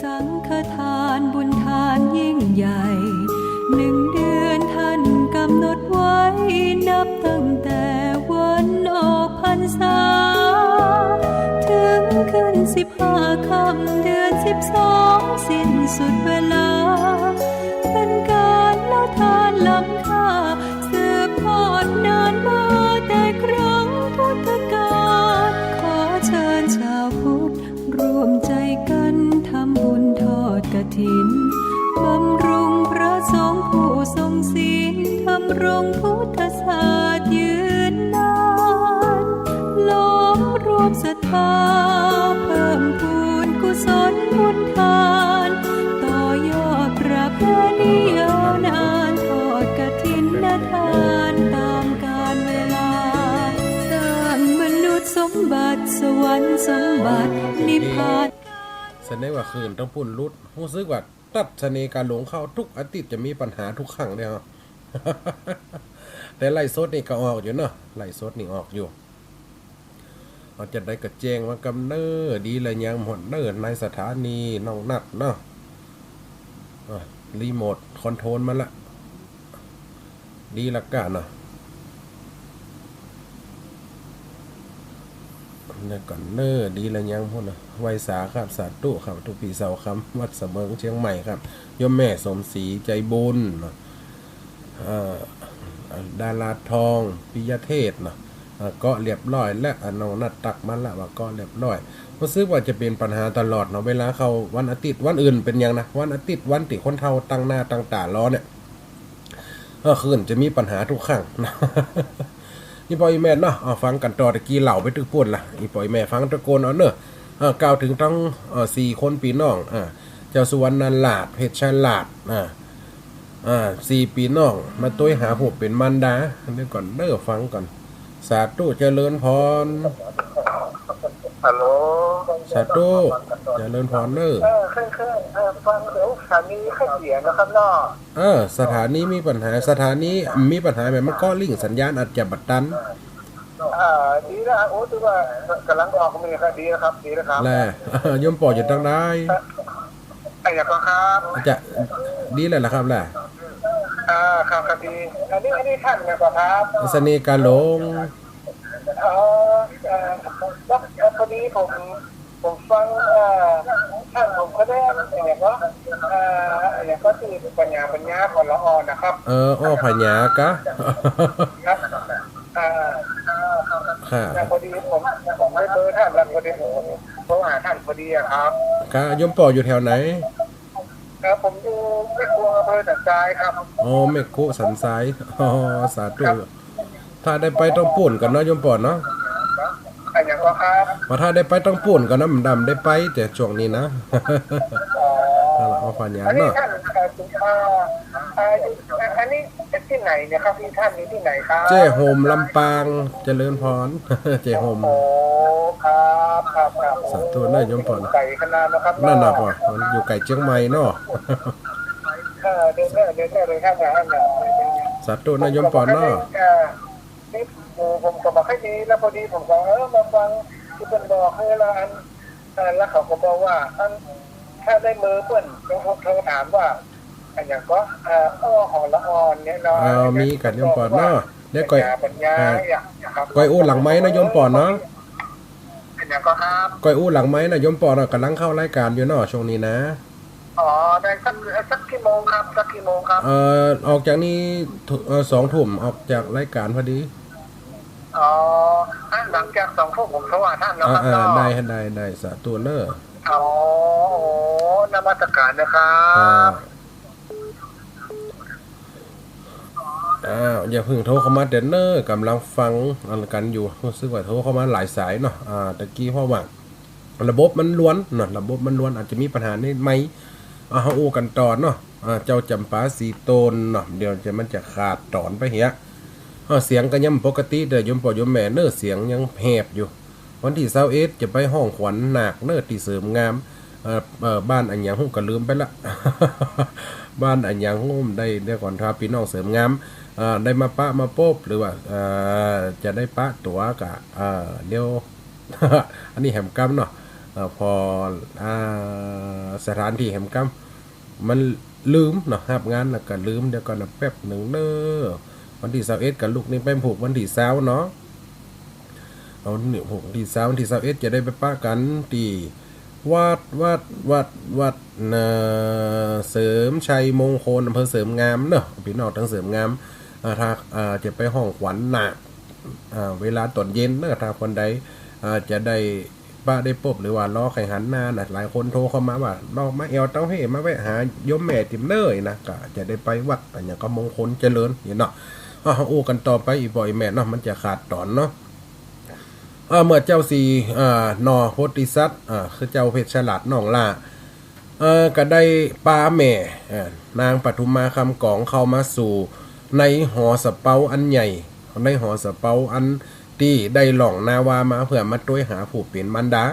สังฆทานบุญทานยิ่งใหญ่1 เดือนท่านกำหนดไว้นับตั้งแต่วันออกพรรษาถึงขึ้น15 ค่ำเดือน12สิ้นสุดเวลาเป็นการละทานล้ำค่าสืบทอดนานมาแต่ครั้งพุทธกาลขอเชิญชาวพุทธร่วมใจกันทำบุญทอดกฐินบำรุงพระสงฆ์ผู้ทรงศีลทำรงพุทธศาสตร์ยืนนานล้อมรวมศรัทธาเพิ่มพูนกุศลบุญทานต่อยอดประเพณียาวนานทอดกฐินทานตามกาลเวลาสร้างมนุษย์สมบัติสวรรค์สมบัตินิพพานแสดงว่าคืนต้องปุ่นรุดรู้สึกว่าตัดชนีการหลงเข้าทุกอาทิตย์จะมีปัญหาทุกครั้งเนี่ยแต่ไล่สดนี่ก็ออกอยู่เนาะไล่สดนี่ออกอยู่เราจะได้กระแจงว่ากำเนิดดีเลยยังหมดเนิดในสถานีน้องนัดเนาะรีโมทคอนโทรลมันละดีละกันเนาะเนี่ยก่อนเนอดีละยังพูดนะไวสาครับสาตุครับทุกปีเสาคำวัดเสมิงเชียงใหม่ครับโยมแม่สมศรีใจบุญดาราทองปิยเทศนะก็เรียบร้อยและน้องนัดตักมันละว่าก็เรียบร้อยเพราะซื้อว่าจะเป็นปัญหาตลอดเนาะเวลาเขาวันอาทิตย์วันอื่นเป็นยังนะวันอาทิตย์วันติคนเท่าตั้งหน้าตั้งตาล้อเนี่ยคืนจะมีปัญหาทุกครั้งนะอีปอยแม่เนาะฟังกันต่อตะกี้เหล่าไปตึกป่นล่ะอีปอยแม่ฟังตะโกนเอาเนอะกล่าวถึงทั้ง4 คนพี่น้องเจ้าสุวรรณหลาดเพชรชลาด4 พี่น้องมาต้วยหาผมเป็นมันดาเดี๋ยวก่อนเด้อฟังก่อนสาธุเจริญพรฮัลโหลสาธุเจริญพรเด้อฟังเดี๋ยวสถานีให้เสียงนะครับเนาะสถานีมีปัญหาสถานีมีปัญหาแบบมันก็ลิงสัญญาณอาจจะบัดตันดีนะโอ้ตัวกำลังออกมีครับดีนะครับดีนะครับแหละยมปอจะตั้งได้อยากก็ครับจะดีเลยล่ะครับแหละครับดีอันนี้ท่านนะครับสนีการหลงพอดีผมฟังท่านผมก็ได้อย่างก็คือปัญญาของละอ่อนนะครับปัญญากะค่ะพอดีผมได้เบอร์ท่านแล้วพอดีผมโทรหาท่านพอดีครับยมปออยู่แถวไหนครับผมอยู่แม่ครัวอำเภอสันทรายครับแม่คุสันทรายสาธุถ้าได้ไปต้องป่นกันเนาะยมปอเนาะอย่างก็ครับว่าถ้าได้ไปต้องป่นกันนะมันดำได้ไปแต่ช่วงนี้นะเอาปัญญาเนาะอันนี้ที่ไหนเนี่ยครับที่ท่านนี้ที่ไหนครับเจ้โฮมลำปางเจริญพรเจ้โฮมครับสาธุเนาะยมปอไก่ขนาดนะครับนั่นน่ะป่ะมันอยู่ไก่เชียงใหม่เนาะเดินเลยครับสาธุเนาะยมปอเนาะนี่ผมก็บอกให้ดีแล้วพอดีผมก็มาฟังที่เป็นบอกให้ละอันแล้วเขาก็บอกว่าถ้าได้มือเพื่อนเขาถามว่าอันอย่างก็ของละอ่อนเนี่ยเนาะมีกันยมปอเนาะได้ก้อยอู้หลังไม้นะยมปอเนาะอันอย่างก็ครับก้อยอู้หลังไม้นะยมปอเนาะกำลังเข้ารายการอยู่เนาะช่วงนี้นะได้สักกี่โมงครับสักกี่โมงครับออกจากนี้2 ทุ่มออกจากรายการพอดีหลังจาก2 ทุ่มผมโทรหาท่านแล้วครับได้สาธุเนอะนมัสการนะครับอย่าเพิ่งโทรเข้ามาเดนเนอร์กำลังฟังกันอยู่รู้สึกว่าโทรเข้ามาหลายสายเนาะตะกี้เพราะว่าระบบมันล้วนเนาะระบบมันล้วนอาจจะมีปัญหาในไหมเฮากันตอนเนาะเจ้าจำปาสีโตนเนาะเดี๋ยวมันจะขาดตอนไปเหี้ยเสียงก็ยังปกติแต่ยมปอยมแม่เนอเสียงยังแหบอยู่วันที่21จะไปห้องขวัญหนักเนอที่เสริมงามบ้านอันหยังฮู้ก็ลืมไปละ บ้านอันหยังฮู้ได้ก่อนทาพี่น้องเสริมงามได้มาปะมาโป๊บหรือว่าจะได้ปะตัวกะเดี๋ยว อันนี้แหมกำเนาะ พอสถานที่แห่งกรรมมันลืมเนาะรับงานแล้วก็ลืมเดี๋ยวก่อนนะแป๊บหนึ่งเด้อวันที่21กับลูกนี่ไปผูกวันที่20เนาะเอานี่ผูกวันที่20วันที่21จะได้ไปป้ากันที่วัดเสริมชัยมงคลอำเภอเสริมงามเนาะพี่น้องทั้งเสริมงามถ้าจะไปห้องขวัญหนักเวลาตอนเย็นเนอะถ้าคนใดจะได้ป้าได้ปบหรือว่าล้อไข่หันหน้านะหลายคนโทรเข้ามาว่าลอกมาเอวเต้าให้มาแวะหายมแม่ติมเนยนะก็จะได้ไปวัดอันอย่างก็มงคลเจริญเนาะโอ้กันต่อไปอีกบ่อยแม่เนาะมันจะขาดตอนเนาะเมื่อเจ้าสีนอโพธิสัตว์คือเจ้าเพชรฉลาดน้องล่าก็ได้ป้าแม่นางปทุมมาคำกองเข้ามาสู่ในหอสะเปาอันใหญ่ในหอสะเปาอันที่ได้หล่องนาวามาเพื่อมาต้วยหาผู้เป็นมันดา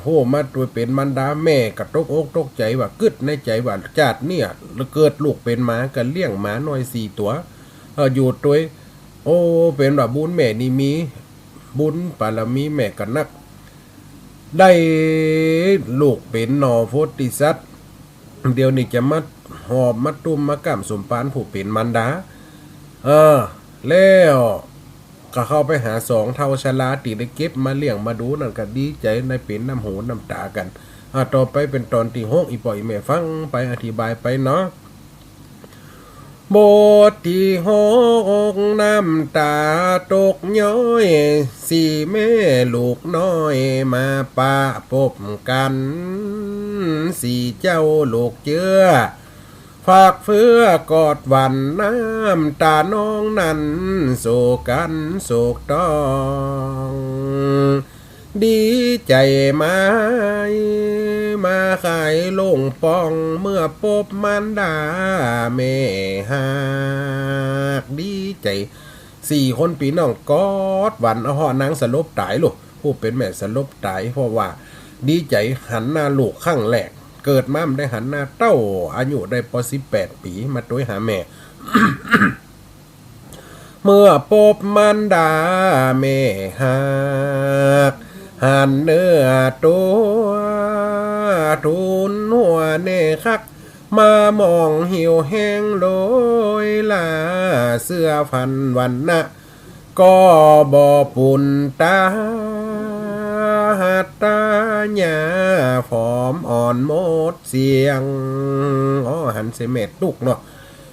ผู้มาต้วยเป็นมันดาแม่ก็ตกอกตกใจว่ากึดในใจว่าจาดเนี่ยเกิดลูกเป็นหมากันเลี้ยงหมาหน่อย4 ตัวอยู่ต้วยโอ้เป็นแบบบุญแม่นี่มีบุญปารมีแม่กันนักได้ลูกเป็นนอโพธิสัตว์เดี๋ยวนี้จะมาหอบมาตุ้มมากำสมปานผู้เป็นมันดาแล้วก็เข้าไปหา2 เท่าชลาตีได้เก็บมาเลี้ยงมาดูนั่นก็ดีใจในเป็นน้ำหูน้ำตากันต่อไปเป็นตอนที่6อีปล่อยแม่ฟังไปอธิบายไปเนาะบทที่6น้ำตาตกย้อย4 แม่ลูกน้อยมาปะพบกัน4 เจ้าลูกเจือฝากเฟื้อกอดหวันน้ำตาน้องนั้นโศกันโศกต้องดีใจมาขายลงปองเมื่อพบมันดาแม่หักดีใจ4 คนปีน้องกอดหวันนางสลบตายลูกผู้เป็นแม่สลบตายเพราะว่าดีใจหันหน้าลูกข้างแรกเกิดมาได้หันหน้าเต้าอายุได้พอ18 ปีมาต้วยหาแม่ เมื่อพบมันดาแม่หักหันเนื้อตัวทุนหัวเนคักมามองหิวแห้งโลยลาเสื้อพันวันนะก็บ่ปุ่นตาหัตตาหญ้าฟอมอ่อนหมดเสียงหันเสเม็ดตุกเนาะ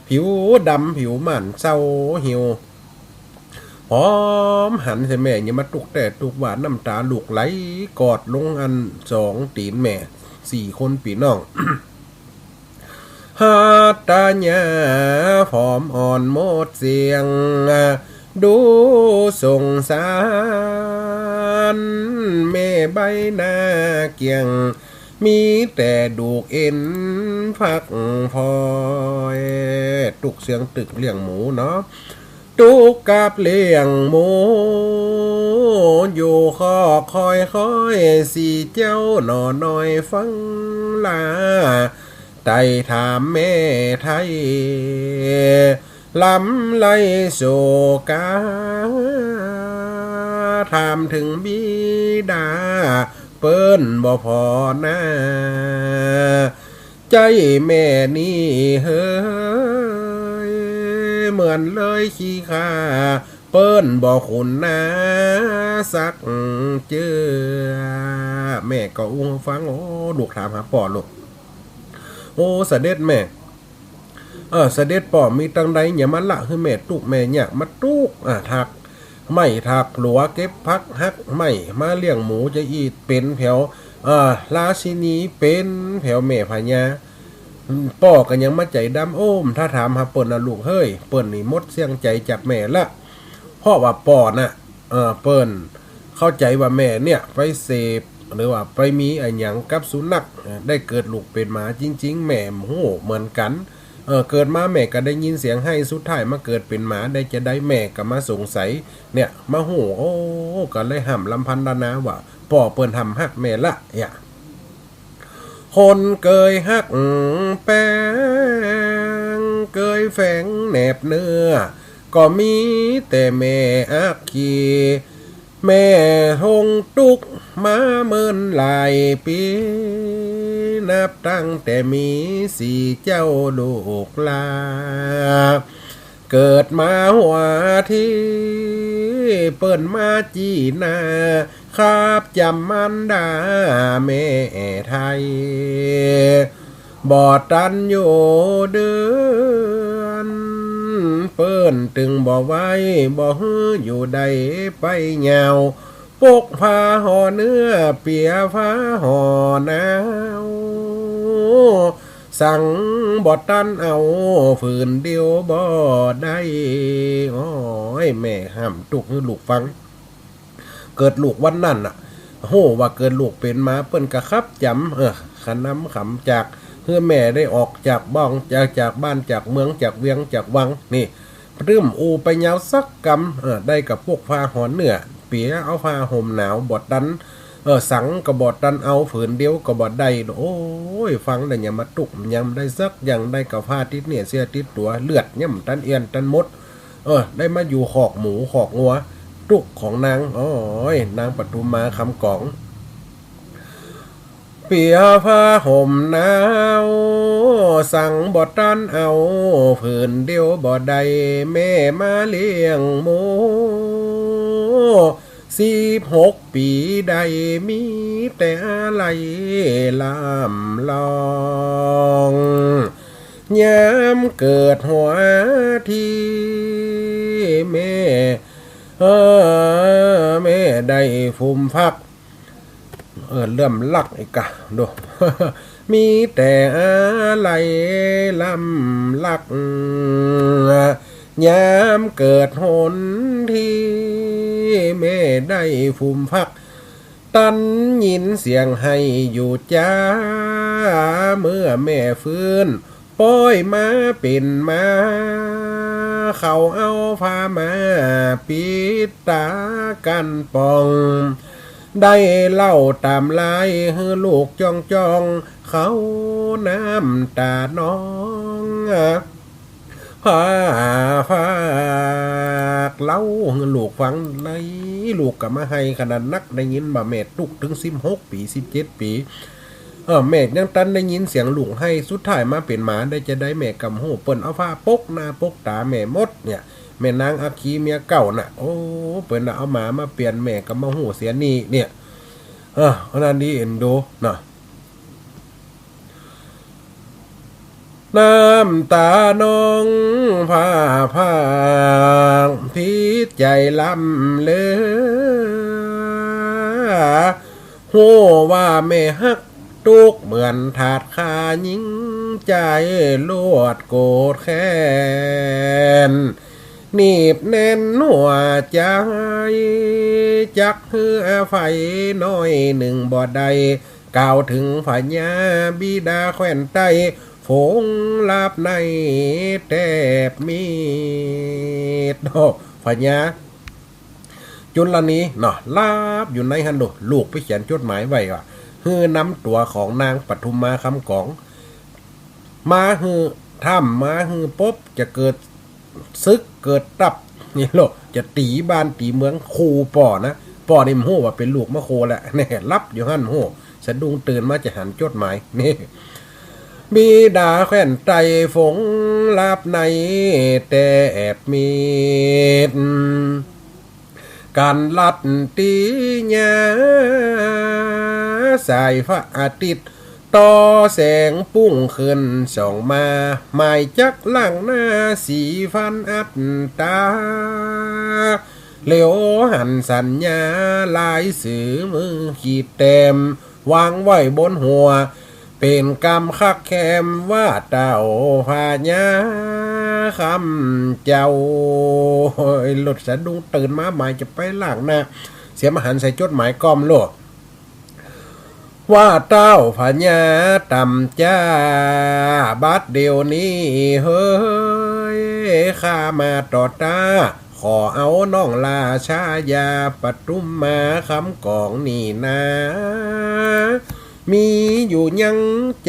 ผิวดำผิวมันเศร้าหิวหอมหันเสแม่อย่ามาตุกแต่ตุกหวานน้ำตาลูกไหลกอดลงอัน2 ตีนแม่4 คนปีน้อง หัตตาหญ้าฟอมอ่อนหมดเสียงดูสงสารแม่ใบหน้าเกี่ยงมีแต่ดูกเอ็นพักพลอยตุกเสียงตึกเลี้ยงหมูเนาะตุกกับเลี้ยงหมูอยู่คอคอย4 เจ้าหน่อน้อยฟังลาไต่ถามแม่ไทยลำไลโศกาถามถึงบิดาเปิ้นบ่พอหน้าใจแม่นี่เฮ้ยเหมือนเลยขี้ข้าเปิ้นบ่คุณนะสักเจือแม่ก็อุ้งฟังลูกถามหาป่อลูกเสด็จแม่เสด็จป่อมีตังใดอย่ามาละคือแม่ตุกแม่อยากมาตุกทักไม่ทักหลัวเก็บพักฮักไม่มาเลี้ยงหมูจะอีดเป็นแถวราชินีเป็นแถวแม่พญาป่อกันยังมาใจดำถ้าถามหาเปิ้นนะลูกเฮ้ยเปิ้นนี่มดเสียงใจจากแม่ละเพราะว่าป่อน่ะเปิ้นเข้าใจว่าแม่เนี่ยไปเสพหรือว่าไปมีอะไรหยังกับสุนัขได้เกิดลูกเป็นหมาจริงๆแม่โหเหมือนกันเกิดมาแม่ก็ได้ยินเสียงให้สุดท้ายมาเกิดเป็นหมาได้จะได้แม่ก็มาสงสัยเนี่ยมาโหก็เลยห้ำลำพันดานาว่าป่อเปิ้นทำฮักแม่ละคนเกยฮักแป้งเกยแฝงแหนบเนื้อก็มีแต่แม่อักขี แม่ทงตุกมาเมินหลายปีนับตั้งแต่มีสี่เจ้าลูกลาเกิดมาหัวที่เปิ้นมาจีนาคาบจำมันดาแม่ไทยบอดตันอยู่เดือนเปิ้นตึงบ่ไว้บ่ฮืออยู่ใดไปเหงาปกผ้าห่อเนื้อเปียฟ้าห่อหนาวสั่งบ่ตันเอาฝืนเดียวบ่ได้โอ้ยแม่ห้ามตุกให้ลูกฟังเกิดลูกวันนั้นน่ะโหว่าเกิดลูกเป็นมาเปิ้นกะครับจำขนำขำจากเพื่อแม่ได้ออกจากบ้องจากบ้านจากเมืองจากเวียงจากวังนี่เริ่มอูไปยาวสักกำได้กับพวกผ้าหอนเนื้อเปียเอาผ้าห่มหนาวบดดันสังกระบอดดันเอาฝืนเดียวกระบอดได้โอ้ยฟังแต่อย่ามาตุกยำได้สักอย่างได้กับผ้าติดเนี่ยเสียติดตัวเลือดย่ำตันเอียนตันมดได้มาอยู่ขอกหมูขอกงัวตุกของนางโอ้ยนางปทุมมาคำกองเปียผ้าห่มหนาวสั่งบอดตันเอาฝืนเดียวบอดได้แม่มาเลี้ยงหมู16 ปีใดมีแต่อะไรลำลองยามเกิดหัวที่แม่แม่ได้ฟุมฟักเริ่มลักอีกะดู มีแต่อะไรลำลักยามเกิดหนที่แม่ได้ฟุมฟักตันยินเสียงให้อยู่จ้าเมื่อแม่ฟื้นป้อยมาเป็นมาเขาเอาผ้ามาปิดตากันปองได้เล่าตามลายให้ลูกจ้องเขาน้ำตาน้องพาฝากเล่าให้ลูกฟังในลูกกับมาให้ขนาดนักได้ยินบ่แม่ตุกถึง16 ปี17 ปีแม่ยังตันได้ยินเสียงลูกให้สุดท้ายมาเป็นหมาได้จะได้แม่กำหูเปิ้นเอาผ้าปกหน้าปกตาแม่มดเนี่ยแม่นางอาคีเมียเก่าน่ะโอ้เปิ้นเอาหมามาเปลี่ยนแม่กับมาหูเสียนี่เนี่ยขนาดนี้เอ็นดูนะน้ำตาน้องผ้าพิใจลำเลอหัวว่าแม่ฮักตุกเหมือนถาดคายิงใจลวดโกรธแค้นหนีบแน่นหัวใจจักเฮือไฟน้อยหนึ่งบ่ได้กล่าวถึงพญาบิดาแขวนไตฝงลาบในแทบมีดพญาจุลนี้เนาะลาบอยู่ในฮันโดลูกไปเขียนจดหมายไว้ว่าฮือนำตัวของนางปทุมมาคำกองมาฮือถ้ำมาฮือปบจะเกิดซึกเกิดตับนี่โลกจะตีบ้านตีเมืองโคป่อนะป่อนี่มโหว่าเป็นลูกมะโคแหละนี่รับอยู่หั่นโหสะดุ้งตื่นมาจะหันจดหมายนี่บิดาแขวนไตฝงลาบในแต่แอบมีดการลัดตีญาสายฟ้าอาทิตย์ต่อแสงปุ้งขึ้นส่องมาหมายจักหลังหน้าสีฟันอัดตาเหลียวหันสัญญาลายสื่อมือขีดเต็มวางไว้บนหัวเป็นกรรมคักแคมว่าเต่าพาญาคำเจ้าหลุดสะดุ้งตื่นมาหมายจะไปหลังหน้าเสียมหันใส่จดหมายกอมโลกว่าเต้าพญาตำจ้าบัดเดียวนี้เฮ้ยข้ามาต่อตาขอเอาน้องลาชายาปทุมมาคำกองนี่นะมีอยู่ยัง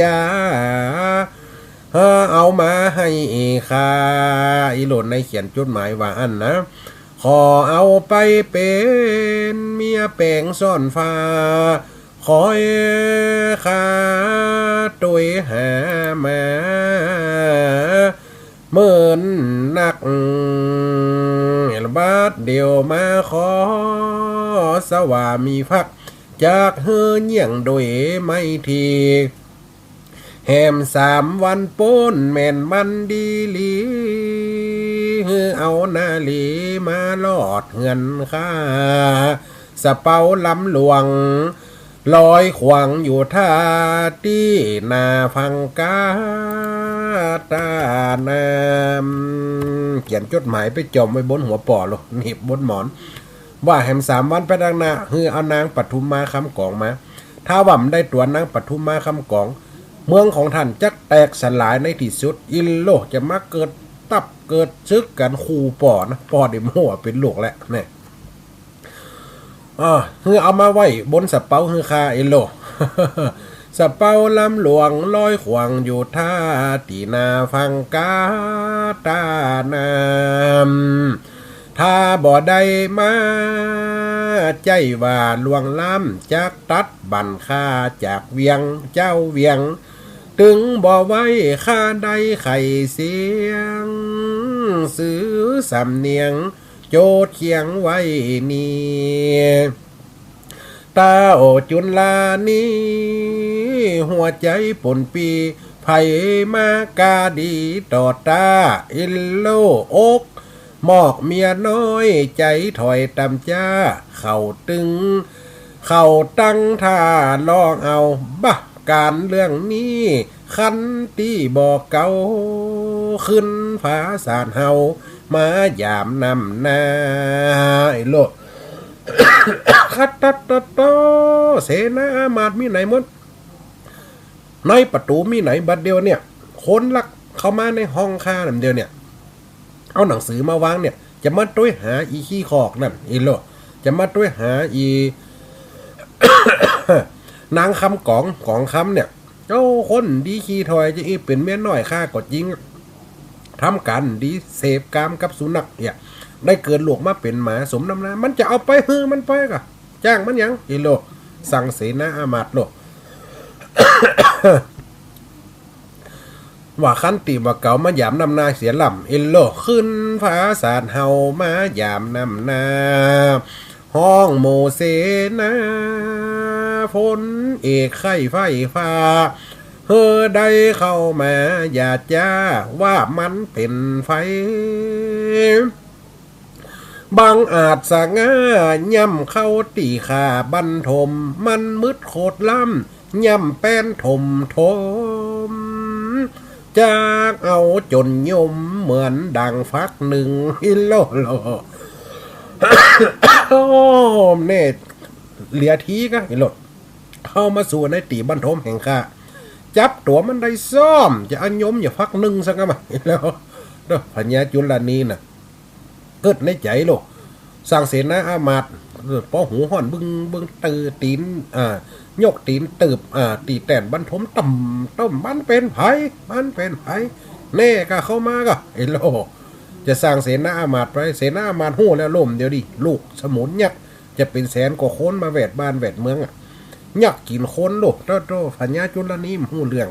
จ้าเอามาให้ข้าอีหล่นในเขียนจดหมายว่าอันนะ ขอเอาไปเป็นเมียแปลงซ่อนฟ้าขอข้าตุยหามาเหมือนนักบาดเดียวมาขอสวามีพักจากเฮือเยี่ยงโดยไม่ทีแหม3 วันป้นแม่นมันดีลีเอานาลีมาลอดเฮือนข้าสะเปาลำหลวงลอยขวางอยู่ท่าที่นาพังกาตานามเขียนจดหมายไปจมไว้บนหัวป่อหรอหนีบบนหมอนว่าแหม3 วันไปดังหน้าคือเอานางปทุมมาคำกองมาถ้าว่ำได้ตัวนางปทุมมาคำกองเมืองของท่านจะแตกสลายในที่สุดอินโลจะมาเกิดตับเกิดซึกกันคู่ป่อนะป่อเดโม่เป็นลูกแล้วเนี่ยคือเอามาไว้บนสะเปาคือคาอินโล สะเปาลำหลวงลอยขวางอยู่ท่าตีนาฟังกาตานามถ้าบ่ได้มาใจว่าลวงล้ำจากตัดบันค่าจากเวียงเจ้าเวียงถึงบ่ไว้ค่าใดไข่เสียงซื้อสำเนียงโจดเคียงไว้นี่ตาโอจุนลานี้หัวใจปนปีไผมากาดีต่อตาอินโลอกหมอกเมียน้อยใจถอยตำจ้าเข่าตึงเข่าตั้งท่าลองเอาบ้าการเรื่องนี้คันที่บอกเก่าขึ้นภาษาเฮามายามนำนาไอ้โลด คัดตัดตัดโตเสนาอามาตย์มีไหนหมดในประตูมีไหนบัดเดียวเนี่ยคนลักเข้ามาในห้องข้านั่นเดียวเนี่ยเอาหนังสือมาวางเนี่ยจะมาต้วยหาอีขี้ขอกนั่นไอ้โลดจะมาต้วยหาอี นางคำของคำเนี่ยเจ้าคนดีขี้ถอยจะอีเป็นเมียน้อยข้ากดยิงทำกันดีเสพกามกับสุนัขเนี่ยได้เกิดลูกมาเป็นหมาสมน้ำหน้ามันจะเอาไปมันไปกะจ้างมันยังอีโลสั่งเสนาอามาตย์โล ว่าคันติว่าเก่ามายามนำนาเสียลำเอโลขึ้นภาษาเฮามายามนำนาห้องโมเสนาฝนเอกไข่ไฟฟ้าได้เข้ามาอย่าจ้าว่ามันเป็นไฟบางอาจสะง่าย่ำเข้าตีขาบันทมมันมืดโคตรล่ำย่ำแป้นถมทมจากเอาจนยมเหมือนดังฟักหนึ่งฮิโลโล โอ้เน่เหลียทีก็ฮิโลเข้ามาสู่ในตีบันทมแห่งข้าจับตัวมันได้ซ่อมจะอันยมอย่าฟักหนึ่งสักกันมาแล้วพญาจุลนีน่ะเกิดในใจโลสร้างเสนาอามาตย์ป้อหูห่อนบึงตือตีนยกตีนตืบตีแตนบรรทมต่ำต้มมันเป็นไผแน่ก็เข้ามาก็ไอ้โลจะสร้างเสนาอามาตย์ไปเสนาอามาตย์หู้แล้วล่มเดี๋ยวดิลูกสมุนยักษ์จะเป็นแสนกว่าคนมาแวดบ้านแวดเมืองยักษ์กินคนโลโตพญาจุลนีหู้เรื่อง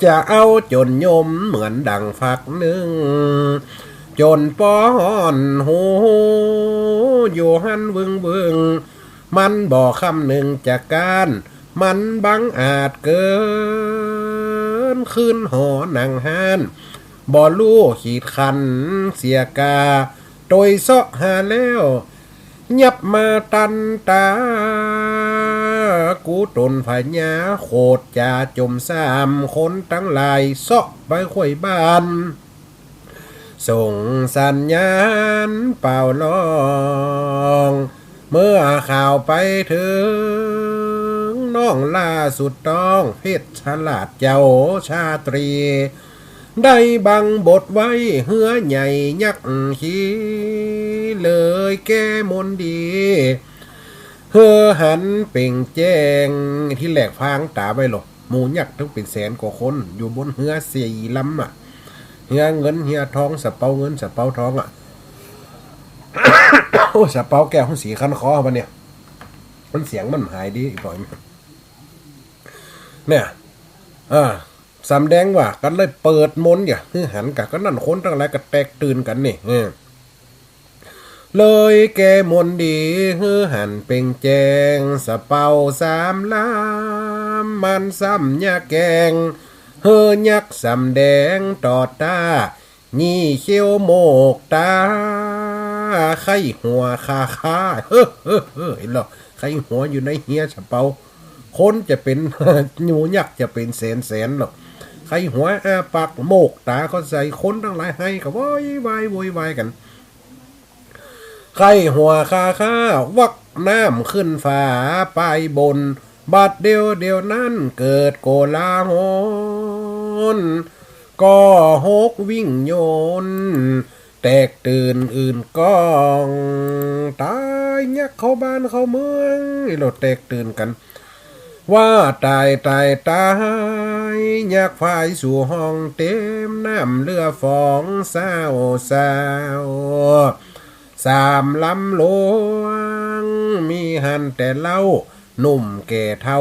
จะเอาจนยมเหมือนดังฝักหนึ่งจนป้อนหูอยู่หันวึงมันบอกคำหนึ่งจากการมันบังอาจเกินขึ้นหอหนังหานบ่ลู่ขีดคันเสียกาโดยเสาะหาแล้วยับมาตันตากูตนพญาโคดจะจม3 คนทั้งหลายเสาะไปข่อยบ้านส่งสัญญาณเป่าลองเมื่อข่าวไปถึงน้องล่าสุดต้องเพชรฉลาดเจ้าชาตรีได้บังบทไว้เหือใหญ่ยักษ์ขี้เลยแก้มนดีหันเป่งแจ้งที่แหลกฟางตาไว้หรอหมูยักษ์ทั้งเป็นแสนกว่าคนอยู่บนเหือ4 ลำ เฮียเงินเฮียทองสะเปาเงินสะเปาทองอ่ะ โอ้สะเปาแก้วของสีคันคอปะเนี่ยมันเสียงมันหายดีอีกหน่อยเนี่ยสำแดงว่ากันเลยเปิดมนต์อย่าหันกับก็นั่นคนทั้งหลายก็แตกตื่นกันนี่เลยแกมนต์ดีหันเป่งแจงสะเปา3 ลำมันซ้ำยาแกงยักสำแดงต่อตานี่เขี้ยวโมกตาไข้หัวคาเห็นหรอไข้หัวอยู่ในเฮียสะเปาคนจะเป็น หนูยักษ์จะเป็นแสนหรอกไข้หัวปากโมกตาก็ใส่คนทั้งหลายให้ก็โวยวายกันไข้หัวคาวักน้ำขึ้นฟ้าไปบนบัดเดียวนั้นเกิดโกลาหลก็หกวิ่งโยนแตกตื่นอื่นกองตายยักเข้าบ้านเข้าเมืองเราแตกตื่นกันว่าตายยักฝ่ายสู่ห้องเต็มน้ำเรือฟองสาว3 ลำหลวงมีหันแต่เล่าหนุ่มแก่เท่า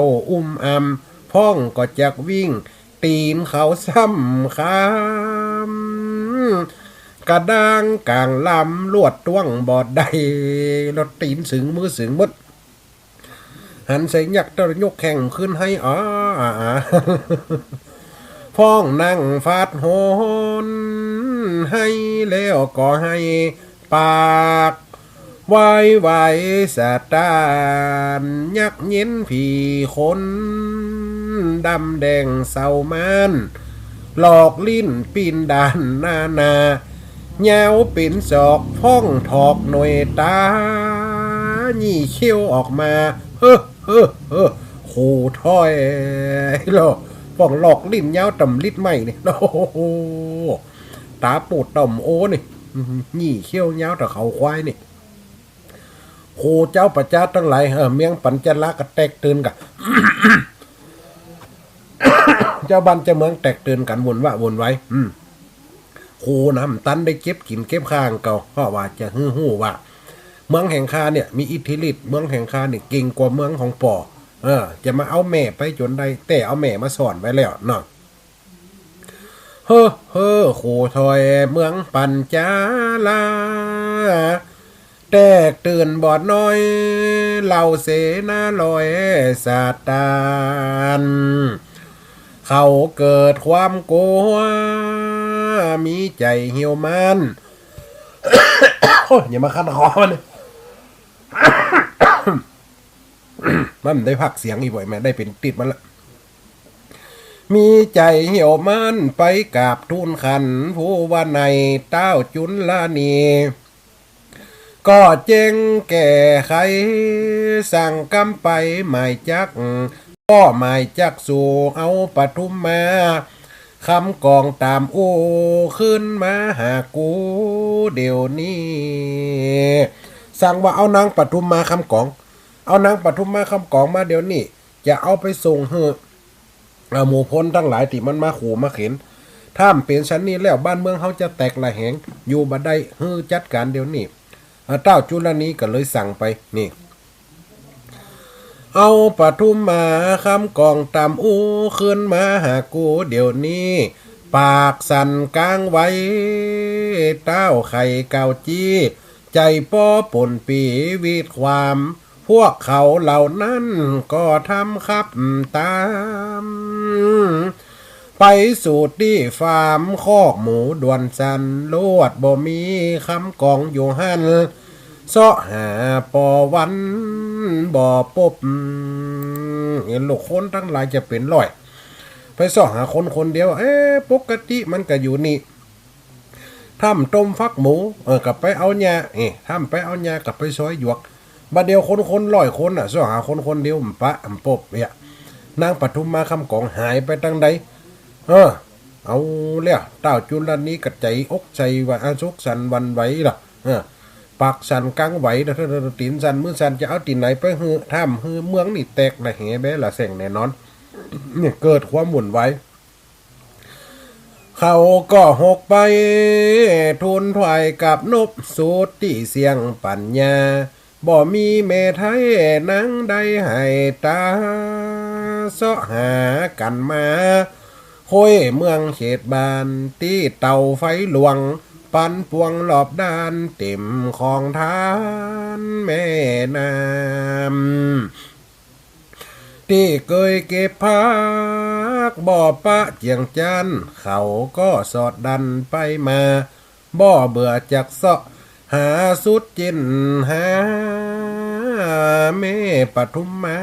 พ้องก็จักวิ่งตีนเขาซ้ำคำกระด้างกลางลำลวดต้วงบอดได้รถตีนสึงมือสึงมดหันใส่ยักษ์ตะยกแข่งขึ้นให้พ้องนั่งฟาดโหนให้แล้วก็ให้ปากไว้สะตานยักษ์เย็นผีคนดำแดงเศร้ามันหลอกลิ้นปีนด่านนาเงาเป็นศอกพ้องถอกหน่วยตายี่เขี้ยวออกมาขู่ถ้อยหรอป้องหลอกลิ้นเงาต่ำลิ้นใหม่นี่โอ้โหตาปูดต่ำโอ้นี่ยี่เขี้ยวเงาแต่เขาควายนี่โคเจ้าประจาทั้งหลายเมียงปัญจละก็แตกตื่นกัน เจ้าบ้านเจ้าเมืองแตกตื่นกันวนไว้โคน้ำตันได้เก็บกินเก็บข้างเก่าเพราะว่าจะหู้ว่าเมืองแห่งคาเนี่ยมีอิทธิฤทธิ์เมืองแห่งคาเนี่ยเก่งกว่าเมืองของป่อจะมาเอาแม่ไปจนได้แต่เอาแม่มาสอนไว้แล้วเนาะโคทอยเมืองปัญจลาแตกตื่นบอดน้อยเหล่าเสนาลอยสาตานเขาเกิดความกลัวมีใจเหี่ยวมัน อย่ามาคันคอมัน มันได้พักเสียงอีกบ่อยไหมได้เป็นติดมันละมีใจเหี่ยวมันไปกราบทูลขันผู้ว่าในเต้าจุลนีก็เจงแก่ไขสั่งกำไปหมายจักก็หมายจักสู่เอาปทุมมาคำกองตามโอขึ้นมาหากูเดี๋ยวนี้สั่งว่าเอานางปทุมมาคำกองเอานางปทุมมาคำกองมาเดี๋ยวนี้จะเอาไปส่งเฮ้หมู่พลทั้งหลายที่มันมาขู่มาเข็นถ้าเป็นชั้นนี้แล้วบ้านเมืองเขาจะแตกละแหงอยู่บัดได้จัดการเดี๋ยวนี้เต้าจุลนีก็เลยสั่งไปนี่เอาปทุมมาคำกองตามอู้ขึ้นมาหากูเดี๋ยวนี้ปากสั่นกลางไว้เต้าไข่เกาจี้ใจป้อป่นปีวีดความพวกเขาเหล่านั้นก็ทำครับตามไปสูตรที่ฟาร์มคอกหมูด่วนสันลวดบ่มีคำกองอยู่หันเสาะหาปอวันบ่ปบเห็นลูกคนทั้งหลายจะเป็นร้อยไปเสาะหาคนเดียวปกติมันก็อยู่นี่ทำต้มฟักหมูกับไปเอาหญ้าทำไปเอาหญ้ากับไปซอยหยวกบัดเดียวคนร้อยคนเสาะหาคนเดียวปะปบเนี่ยนางปทุมมาคำกองหายไปตั้งใดเอาแล้วเต้าจุลนีกระใจอกใจว่าอาสุกสันวันไหวล่ะปากสันกังไหวตีนสันมือสันจะเอาตีนไหนไปทำเมืองนี่แตกละแหแบละแสงแน่นอนเนี่ยเกิดความหมุนไว้ค เขาก็หกไปทุนถวายกับนบสูตรที่เสียงปัญญาบ่มีเมไทยนังใดให้ตาเสาะหากันมาห้ยเมืองเขตบานที่เตาไฟหลวงปันปวงหลอบด้านเต็มของทานแม่น้ำที่เคยเก็บพักบ่อปะเจียงจันเขาก็สอดดันไปมาบ่เบื่อจากเสาะหาสุดจินหาแม่ปทุมมา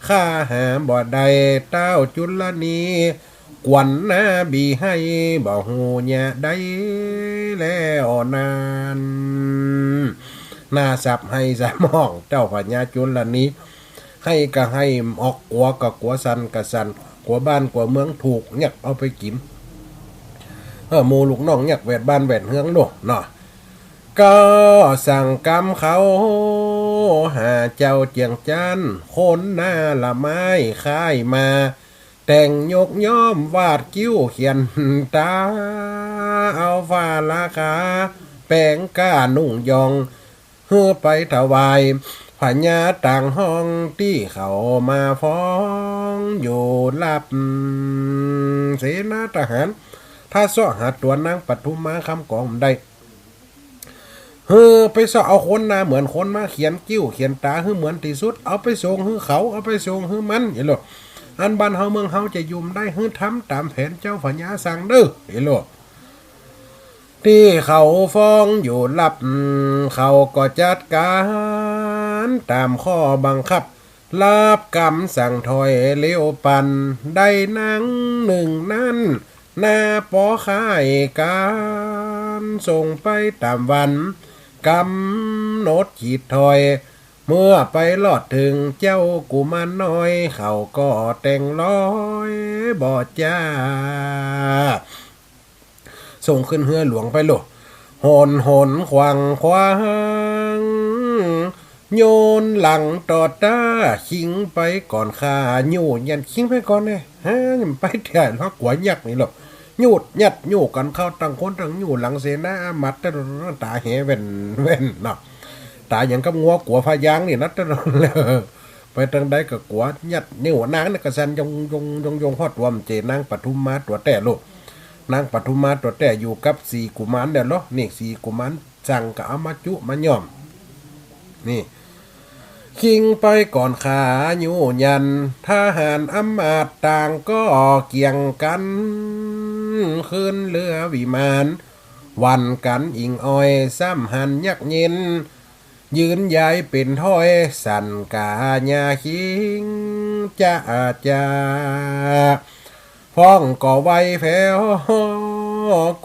ข้าหาบ่ใดเต้าจุลนีกวนหน้าบีให้บ่หูเนี่ยได้แล้วนานหน้าสับให้สมองเจ้าพญาจุลนีให้ก็ให้ออกกัวกับกัวสันกับสันกัวบ้านกัวเมืองถูกเนี่ยเอาไปกินหมูลูกน้องเนี่ยแวดบ้านแวดเฮืองโดเนาะก็สั่งกรรมเขาหาเจ้าเจียงจันคนหน้าละไม้ค่ายมาแต่งยกย่อมวาดกิ้วเขียนตาเอาฟ้าราคาแป้งก้านุ่งยองเฮือไปถวายพญาต่างห้องที่เขามาฟ้องอยู่ลับเสนาทหารถ้าเสาะหาตัวนางปทุมมาคำกองได้ไปสอเอาคนนะเหมือนคนมาเขียนกิ้วเขียนตาเหมือนที่สุดเอาไปส่งเขาเอาไปส่งมันเห็นหรออันบ้านเฮาเมืองเฮาจะยุ่มได้ทำตามแผนเจ้าพญาสั่งเด้อเห็นหรอที่เขาฟ้องอยู่ลับเขาก็จัดการตามข้อบังคับลาบกรรมสั่งถอยเลี้ยวปันได้นั่งหนึ่งนั่นหน้าปอค่ายการส่งไปตามวันกำหนดขีดถอยเมื่อไปลอดถึงเจ้ากุมารน้อยเขาก็แต่งร้อยบ่จ้าส่งขึ้นเฮือหลวงไปโลหนขวางโยนหลังต่อตาขิงไปก่อนขาโยนยันขิงไปก่อนเนี่ยฮะไปแถ่ล้อกว่ายักนี่หรอกหยุดยัดโยกันเข้าตั้งคนตั้งอยู่หลังเสนาอามัดตาเหเว่นเนาะตาอย่างกับงัวกัวพายางนี่นัดเลยไปตั้งใดกับกัวยัดนิ้วนางนี่กระสันยงฮอดวมเจนางปทุมมาตัวแต่ลูกนางปทุมมาตัวแต่อยู่กับสี่กุมารเด้อเนาะนี่สี่กุมารสั่งกับอามาจุมาย่อมนี่คิงไปก่อนขาอยู่ยันทหารอำมาตย์ต่างก็เกี่ยงกันขึ้นเรือวิมานวันกันอิงอ้อยซ้ำหันยักเย็นยืนย้ายเป็นถ้อยสันกาญาคิงจะพ้องก่อไว้แผ้ว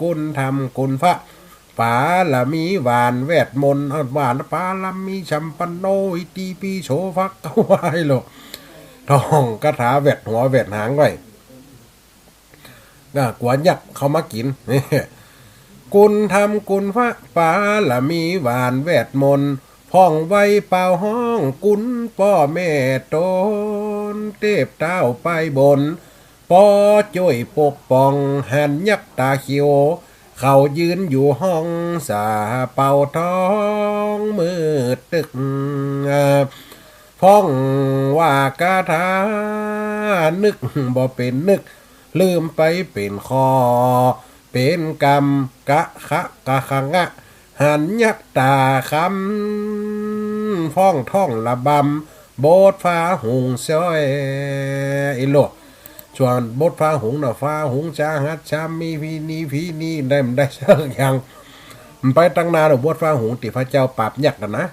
กุนทำกุนฟะปาละมีหวานแวดมนหวานปาละมีชัมปันโนอิตีปีโชฟักเอาไว้หรอกท่องกระถาแวดหัวแวดหางไว้กวนยักเขามากินกุนทำกุนฟะปาละมีหวานแวดมนพ้องไว้เป่าห้องกุนพ่อแม่ตนเทพเต้าไปบนปอจ่วยปกป้องหันยักตาเขียวเขายืนอยู่ห้องสาเป่าท้องมืดตึกพ้องว่ากาถานึกบ่เป็นนึกลืมไปเป็นคอเป็นกรรมกะขังะหันยักตาคำพ้องท่องระบำโบดฟ้าหุงซ้อยอิโลส่วนบทฟ้าหุงน่ะฟ้าหุงจาฮัดชามมีพีนีได้สักอย่างไปตั้งนานบทฟ้าหุงติพระเจ้าปราบยักษ์กันนะ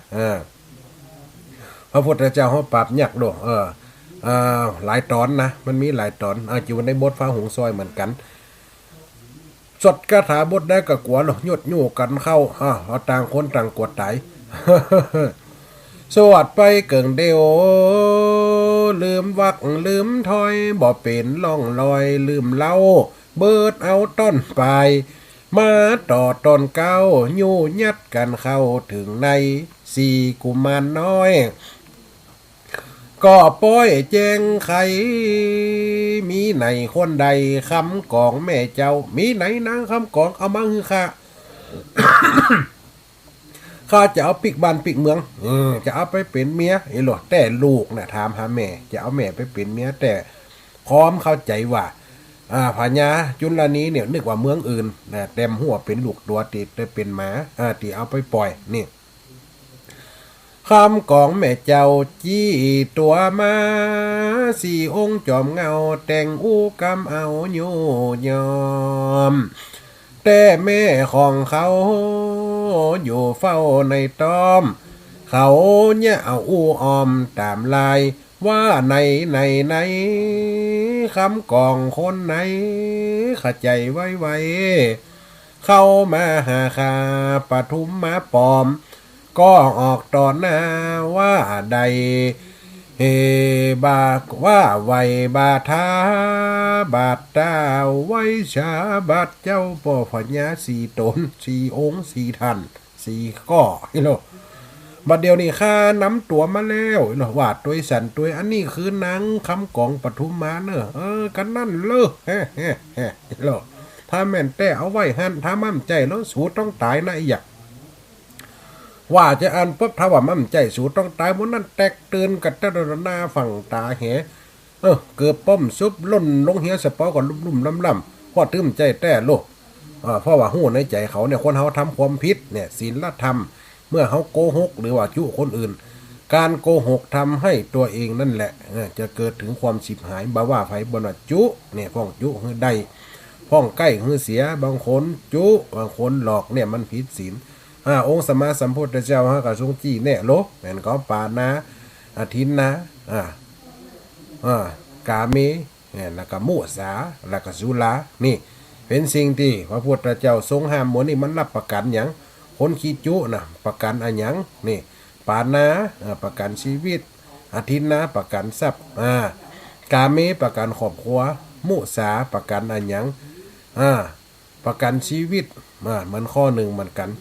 พระพุทธเจ้าเขาปราบยักษ์ด้วยหลายตอนนะมันมีหลายตอนอยู่ในบทฟ้าหุงซอยเหมือนกันสดกระถาบทได้กับกัวหรอกยดยู่กันเข้าเอาต่างคนต่างกดไต สวัสดไปเกิ่งเดียวลืมวักลืมถอยบ่เป็นล่องลอยลืมเล่าเบิดเอาต้นไปมาต่อต้นเก้ายู่ยัดกันเข้าถึงในสี่กุมารน้อย ก็ป้อยแจงไขมีไหนคนใดคำกองแม่เจ้ามีไหนนางคำกองเอามาคือข้า ข้าจะเอาปิกบ้านปิกเมืองจะเอาไปเป็นเมียไอ้หลอแต่ลูกนะถามหาแม่จะเอาแม่ไปเป็นเมียแต่พร้อมเข้าใจว่าพญาจุลนี้เนี่ยนึกว่าเมืองอื่นนะเต็มหัวเป็นลูกตัวติดได้เป็นหมาตีเอาไปปล่อยนี่คำกองแม่เจ้าจี้ตัวมาสี่องค์จอมเงาแต่งอู้กำเอาโยยอมแต่แม่ของเขาอยู่เฝ้าในต้อมเขาเนี่ยเอาอู้ออมตามลายว่าในคำกองคนไหนเข้าใจไว้เข้ามาหาคาปทุมมาปอมก็ออกต่อหน้าว่าใดเฮบากว่าไวบาทาบาทดาวไว้ชาบาทเจ้าป่อพญาสีตนสีองค์สีทันสีก้อฮิโลบัดเดียวนี้ข้าน้ำตัวมาแล้ววาดตัวสันตัวอันนี้คือนางคำกองปทุมมาเนอะกันนั่นเลยฮิโลถ้าแม่นแต่เอาไว้หันถ้ามั่นใจแล้วสูต้องตายนะอยากว่าจะอ่านปุ๊บถ้าว่ามั่นใจสูต้องตายมันนั่นแตกตื่นกับตะหน้าฝั่งตาเหเกือบป้อมซุบล่นลงเฮียสปอก่อนลุ่มๆล่ำๆพอตื้มใจแต่โลกเพราะว่าหู้ในใจเขาเนี่ยคนเขาทำความผิดเนี่ยศีลธรรมเมื่อเขาโกหกหรือว่าจุคนอื่นการโกหกทำให้ตัวเองนั่นแหละจะเกิดถึงความฉิบหายบ่ว่าไผบนจุเนี่ยพ้องจุฮือใดพ้องใกล้ฮือเสียบางคนจุบางคนหลอกเนี่ยมันผิดศีลองค์สมมาสัมพุทธเจ้าฮะกับทรงจี้แน่โลแม่นก็ปานะอาทินนะกาเมเนี่ยแล้วก็มุสาแล้วก็สุรานี่เป็นสิ่งที่พระพุทธเจ้าทรงห้ามหมดนี่มันรับประกันหยังคนขี้จุนะประกันอันหยังนี่ปานะประกันชีวิตอาทินนะประกันทรัพย์กาเมประกันครอบครัวมุสาประกันอันหยังประกันชีวิตมันข้อหนึ่งเหมือนกัน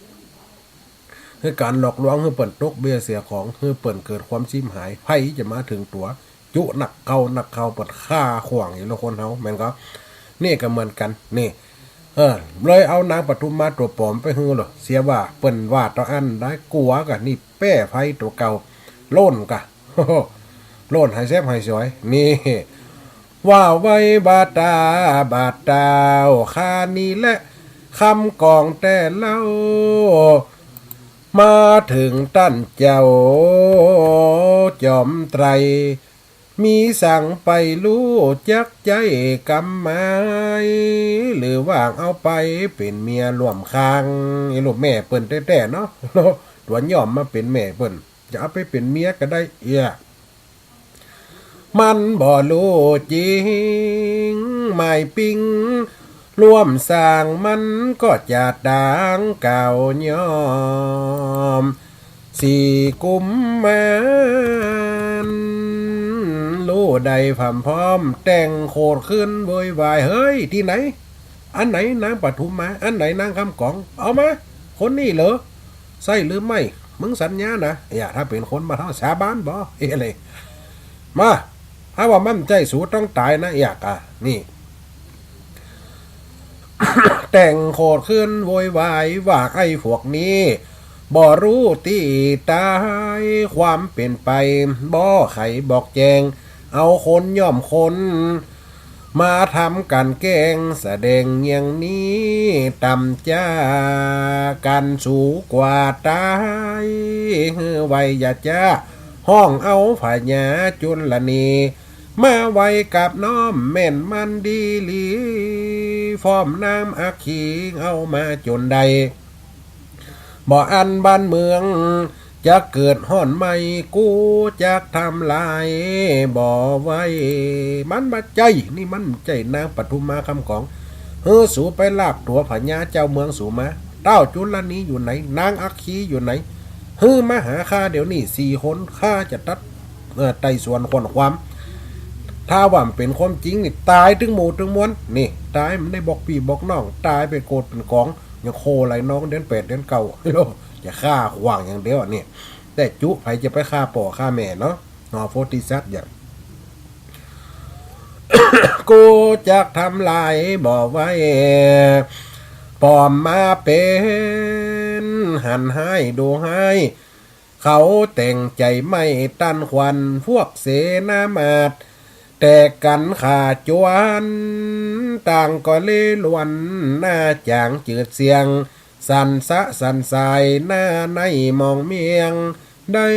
คือการหลอกลวงคือเปิ่นตกเบี้ยเสียของคือเปิ่นเกิดความชิมหายไพ่จะมาถึงตัวจุหนักเข้าเปิดฆ่าขวางอย่างละคนเฮาแม่นก็นี่ก็เหมือนกันนี่เลยเอานางปทุมมาตัวปลอมไปฮือหรอเสียว่าเปิ่นว่าต่ออันได้กลัวกะนี่แป้ไพ่ตัวเก่าโล่นกะโล่นให้แซ่บให้สวยนี่ว่าไว้บาตาบาตาวคานี้และคำกองแต่เล่ามาถึงตั้นเจ้าจอมไตรมีสั่งไปรู้จักใจกำไม้หรือว่างเอาไปเป็นเมียร่วมคางไอ้ลูกแม่เปิ้นแต่เนาะตัวย่อมมาเป็นแม่เปิ้นจะเอาไปเป็นเมียก็ได้มันบ่รู้จริงไม่ปิงร่วมสร้างมันก็จะดังเก่ายอมสี่กุมมันรู้ใดผ่ำพร้อมแต่งโคตรขึ้นโวยวายเฮ้ยที่ไหนอันไหนนางปทุมมาอันไหนนางคำกองเอามาคนนี้เหรอใช่หรือไม่มึงสัญญานะถ้าเป็นคนมาเท่าสาบานบ่อะไรมาถ้าว่ามั่นใจสูต้องตายนะนี่ แต่งโคตรขึ้นโวยวายว่าไอ้พวกนี้บ่รู้ตีตายความเป็นไปบ่ไขบอกแจงเอาคนย่อมคนมาทำกันแกงแสดงอย่างนี้ต่ำจ้ากันสูกว่าตายไว้อย่าจ้าห้องเอาผาญาจุลนีมาไว้กับน้อมแม่นมันดีลีฟอมน้ำอักขีเอามาจนใดบ่อันบ้านเมืองจะเกิดห่อนไม่กูจะทำลายบ่ไว้มันมาใจนี่มันใจนางปทุมมาคำของสูไปลาบตัวผาญาเจ้าเมืองสูมาเต้าจุลนีอยู่ไหนนางอักขีอยู่ไหนมาหาข้าเดี๋ยวนี้4 คนข้าจะตัดไต่ส่วนคนความถ้าว่าเป็นความจริงนี่ตายถึงหมู่ถึงมวลนี่ตายมันได้บอกพี่บอกน้องตายเป็นโกดเป็นกองอย่างโคไหลน้องเดือน8 เดือน9จะฆ่าขวางอย่างเดียวนี่แต่จุไผจะไปฆ่าป่อฆ่าแม่เนาะ หนอโพธิสัตว์อย่าง กูจะทำลายบ่ไว้ปลอมมาเป็นหันให้ดูให้เขาแต่งใจไม่ตันควันพวกเสนามาดแต่กันขาจวนต่างก็เล่ลวนหน้าจางจืดเสียงสันสะสันสายหน้าในมองเมียงได้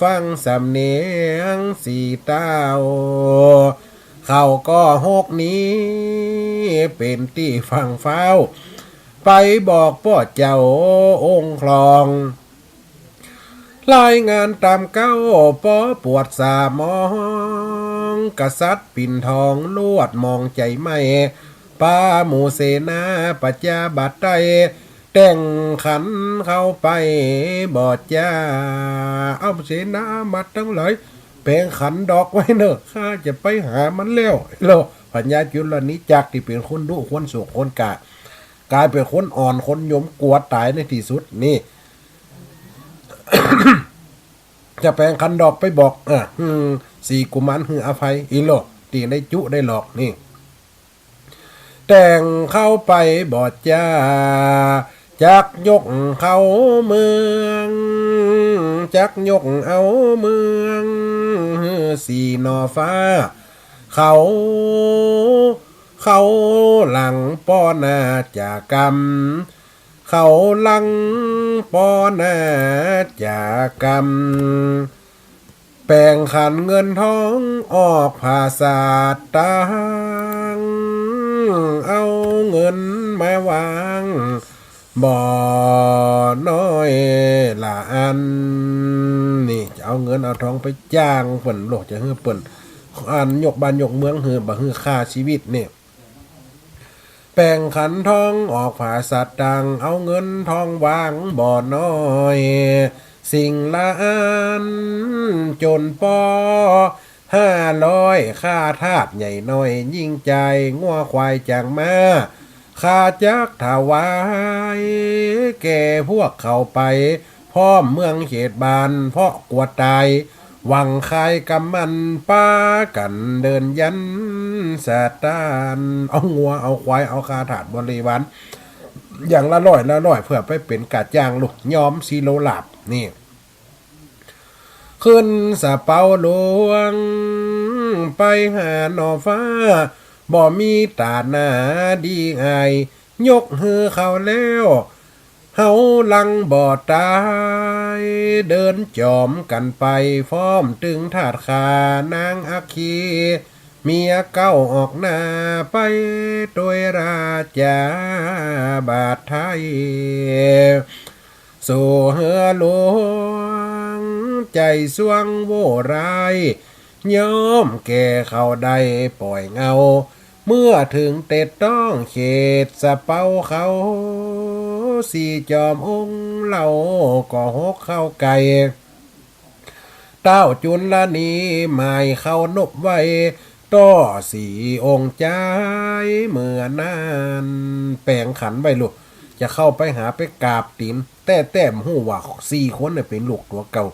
ฟังสำเนียงสีเต้าเขาก็หกนี้เป็นที่ฟังเฝ้าไปบอกพ่อเจ้าองค์คลองรายงานตามเก้าปอปวดสามองกษัตริย์ปิ่นทองลวดมองใจไม่ป้าหมูเสนาปัจจาบัตไตแต่งขันเข้าไปบอดจ้าเอาเสนามัดทั้งหลายแปลงขันดอกไว้เนอะข้าจะไปหามันแล้วโลปัญญาจุลนิจักที่เป็นคนดุคนสุขคนกลายเป็นคนอ่อนคนยมกลัวตายในที่สุดนี่ จะแปลงขันดอกไปบอกสี่กุมารหืออภัยอีโลตีได้จุได้หลอกนี่แต่งเข้าไปบอดจ้าจักยกเขาเมืองจักยกเอาเมืองสีนอฟ้าเขาหลังป้อนาจากรรมเขาหลังป้อนาจากรรมแปลงขันเงินทองออกภาษาตังเอาเงินมาวางบ่อน้อยละอันนี่จะเอาเงินเอาทองไปจ้างเปิ่นโลกจะเฮือเปิ่นอันยกบ้านยกเมืองเฮือบ่เฮือค่าชีวิตนี่แปลงขันทองออกภาษาตังเอาเงินทองวางบ่อน้อยสิ่งละอันจนปอ500ค่าทาสใหญ่น้อยยิ่งใจงัวควายจางมาข้าจักถวายแก่พวกเขาไปพ่อมเมืองเขตบานเพราะกลัวตายหวังคายกำมันป้ากันเดินยันสะตานเอางัวเอาควายเอาคาถาดบริวารอย่างละร้อยเพื่อไปเป็นกาจ้างลูกยอมซีโลลาบนี่ขึ้นสะเปาหลวงไปหาหนอฟ้าบ่มีตาหน้าดีไอยกฮือเขาแล้วเฮาลังบ่ตายเดินจอมกันไปฟ้อมตึงถาดขานางอัคคีเมียเก้าออกหน้าไปโดยราชาบาทไทยสู่เฮือหลวงใจสวงโวไรยอมแก่เขาได้ปล่อยเงาเมื่อถึงเต็ดต้องเขตสะเปาเขาสี่จอมองค์เหล่าก็หกเข้าไก่เต้าจุลละนี้หมายเข้านบไว้ต่อสี่องค์ใจเมื่อนานแปลงขันไว้ลูกจะเข้าไปหาไปกราบตีนแต่หูว่า4 คนเนี่ยเป็นลูกตัวเก่า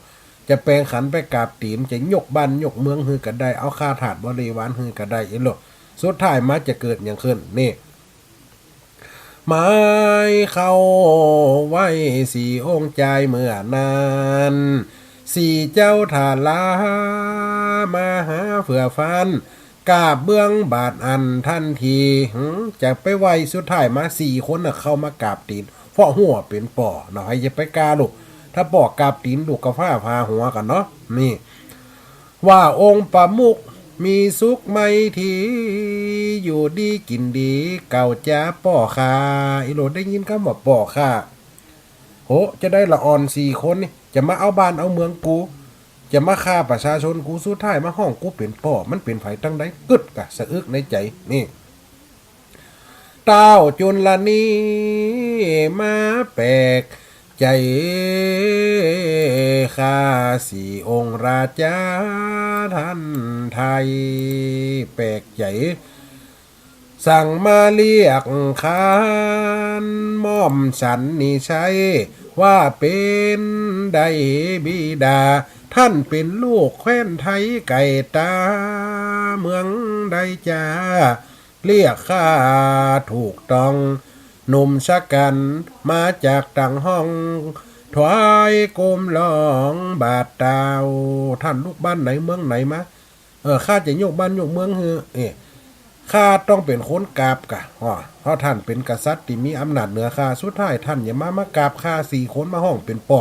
จะแปลงขันไปกราบตีนจะยกบ้านยกเมืองฮือก็ได้เอาค่าถาดบริวารฮือก็ได้ลูกสุดท้ายมาจะเกิดอย่างขึ้นนี่หมายเข้าไว้4 องค์ใจเมื่อนาน4 เจ้าทาลามาหาเฟื่อฟันกาบเบื้องบาทอันทันทีจะไปไว้สุดท้ายมา4 คนน่ะเข้ามากราบตีนเพราะหัวเป็นป่อเนาะให้จะไปกาลูกถ้าป่อกราบตีนลูกก็ฟ้าพาหัวกันเนาะนี่ว่าองค์ประมุขมีสุขไม่ทีอยู่ดีกินดีเก่าจ้าป่อค่าอีโหลได้ยินคำว่าป่อค่าโหจะได้ละอ่อน4 คนนี่จะมาเอาบ้านเอาเมืองกูจะมาฆ่าประชาชนกูสุดท้ายมาห้องกูเป็นป่อมันเป็นไผตั้งใดกึดกะสะอึกในใจนี่เต้าจุลละนี้มาแปลกใจข้า4 องค์ราชาท่านไทยแปลกใจสั่งมาเรียกขานม่อมฉันนี่ใช่ว่าเป็นได้บิดา ท่านเป็นลูกแคว้นไทยไก่ตาเมืองใดจ้าเรียกข้าถูกต้องหนุ่มชะกันมาจากต่างห้องถวายกรมหลองบาทดาวท่านลูกบ้านไหนเมืองไหนมาข้าจะยกบ้านยกเมืองเฮ้ข้าต้องเป็นคนกราบกะเพราะท่านเป็นกษัตริย์ที่มีอำนาจเหนือข้าสุดท้ายท่านอย่ามากราบข้า4 คนมาห้องเป็นปอ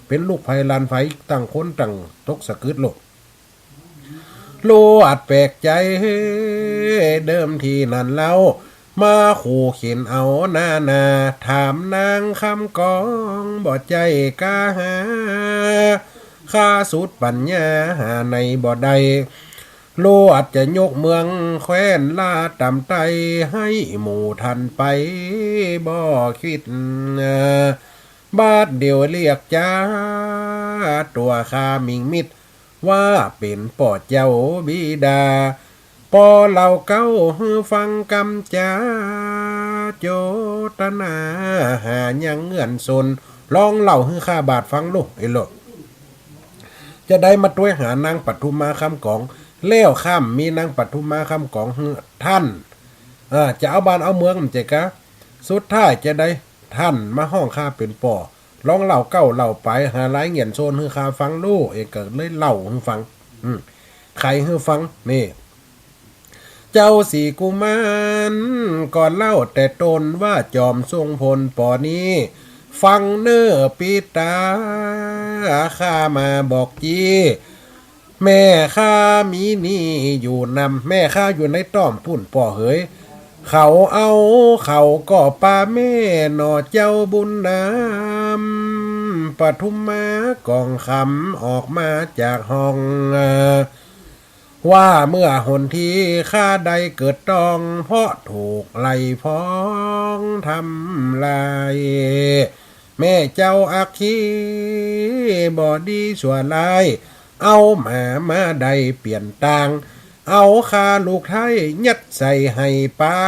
เป็นลูกไพลานไฟตั้งคนตั้งตกสะกึดโลกโลอัดแปลกใจเดิมทีนั่นเล่ามาขู่เขียนเอาหน้าถามนางคำกองบ่ใจกาหาข้าสุดปัญญาหาในบ่ใดโลอาจจะยกเมืองแคว้นลาต่ำไตให้หมู่ทันไปบ่คิดบาดเดียวเรียกจ้าตัวข้ามิงมิดว่าเป็นปอดเจ้าบิดาปอเหล่าเก้าฟังกำจาโจตนาหายังเงื่อนสนลองเล่าให้ข้าบาดฟังลูกไอ้โลกจะได้มาด้วยหานางปทุมมาคำกองเลี้ยวข้ามมีนางปทุมมาคำกองท่านจะเอาบ้านเอาเมืองมันเจกะสุดท้ายจะได้ท่านมาห้องข้าเป็นป่อลองเล่าเก้าเล่าไปหาหลายเงียนโซนให้ข้าฟังลูกเอกเกิดเลยเล่าให้ฟังใครให้ฟังนี่เจ้าสีกุมารก่อนเล่าแต่ตนว่าจอมทรงพลปอนี้ฟังเน้อปีตาข้ามาบอกจีแม่ข้ามีนี่อยู่นำแม่ข้าอยู่ในต้อมปุ่นป่อเหยเขาเอาเขาก็ป้าแม่หนอเจ้าบุญนำปทุมมากองคำออกมาจากห้องว่าเมื่อหนที่ข้าใดเกิดต้องเพราะถูกไล่พ้องทำลายแม่เจ้าอักขีบ่ดีชั่วลายเอามาใดเปลี่ยนต่างเอาคาลูกไทยยัดใส่ให้ปา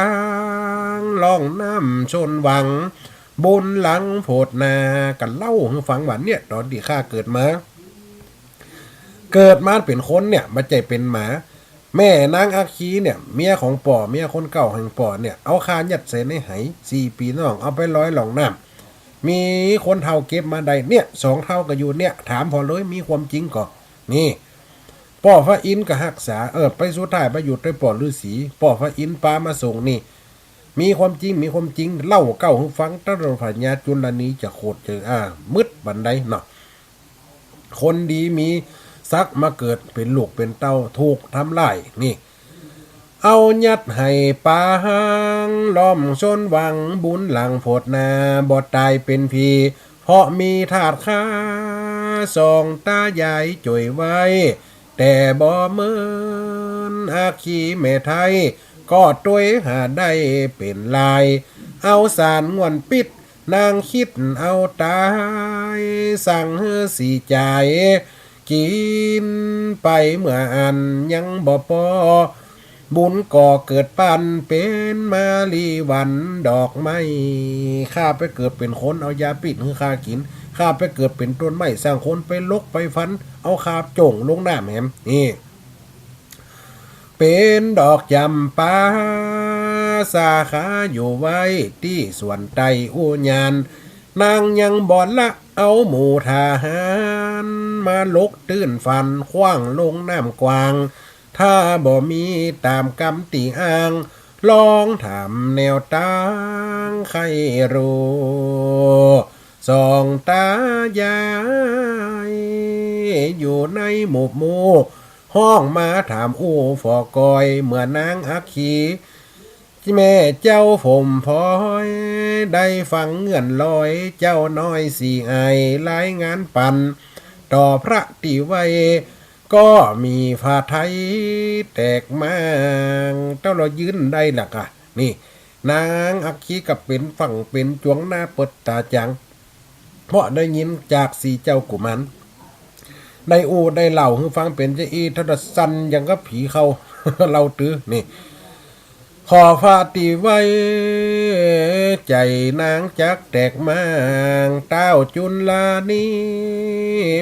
งลองน้ำชนหวังบุญหลังโพดนากันเล่าให้ฟังว่าเนี่ยตอนที่ข้าเกิดมาเป็นคนเนี่ยมาใจเป็นหมาแม่นางอาคีเนี่ยเมียของป่อเมียคนเก่าแห่งป่อเนี่ยเอาคายัดใส่ในไห4 ปีน้องเอาไปร้อยหลองน้ำมีคนเท่าเก็บมาได้เนี่ย2 เท่าก็อยู่เนี่ยถามพอเลยมีความจริงก่อนนี่ป่อพระอินทร์ก็หักษาไปสุดท้ายไปอยู่ด้วยป่อฤาษีป่อพระอินทร์ปามาส่งนี่มีความจริงเล่าเก้าให้ฟังตลอดผ่านญาจุลนี้จะโคตรเจอมืดบันไดเนาะคนดีมีซักมาเกิดเป็นลูกเป็นเต้าถูกทำลายนี่เอายัดให้ปาหังล้อมชนหวังบุญหลังโพดนาบอดตายเป็นพีเพราะมีถาดค้า2 ตายายจ่วยไว้แต่บ่เมินอาคีแม่ไทยก็ต้วยหาได้เป็นลายเอาสารงวนปิดนางคิดเอาตายสั่งเฮือสีใจกินไปเมื่ออันยังบ่พอบุญก่อเกิดปันเป็นมาลีวันดอกไม้ข้าไปเกิดเป็นคนเอายาปิดให้ข้ากินข้าไปเกิดเป็นต้นไม้สร้างคนไปลกไปฟันเอาคาบจ่งลงหน้าแหมนี่เป็นดอกจำปาสาขาอยู่ไว้ที่ส่วนไตอุญานนางยังบ่อนละเอาหมู่ทหารมาลกตื้นฟันคว้างลงน้ำกวางถ้าบ่มีตามกำติอ้างลองถามแนวตั้งใครรู้2 ตายายอยู่ในหมู่ห้องมาถามฟอกอยเมื่อนางอักขีแม่เจ้าผมพอยได้ฟังเงื่อนลอยเจ้าน้อยสี่ไอรายงานปันต่อพระติไว้ก็มีผ้าไทยแตกมางเจ้าเรายืนได้หลักนี่นางอักขีกับเป็นฝั่งเป็นจวงหน้าเปิดตาจังเพราะได้ยินจาก4 เจ้ากุมารได้ได้เล่าให้ฟังเป็นจะอีทัดสันยังก็ผีเขา เราตื้อนี่ ขอฟาตีไว้ใจนางจักแตกมางเต้าจุนลานี้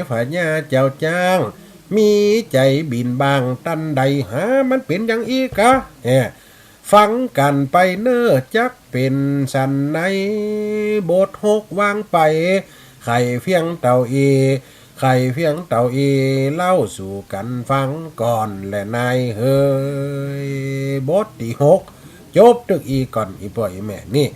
ฝาญาเจ้าจ้างมีใจบินบางตันใดหามันเป็นอย่างอีกะฟังกันไปเน้อจักเป็นสันในบทหกวางไปไข่เฟียงเต่าเอไข่เฟียงเต่าเอเล่าสู่กันฟังก่อนและนายเฮยบทที่หกจบตึกอีก่อนอีป่อยแม่นี่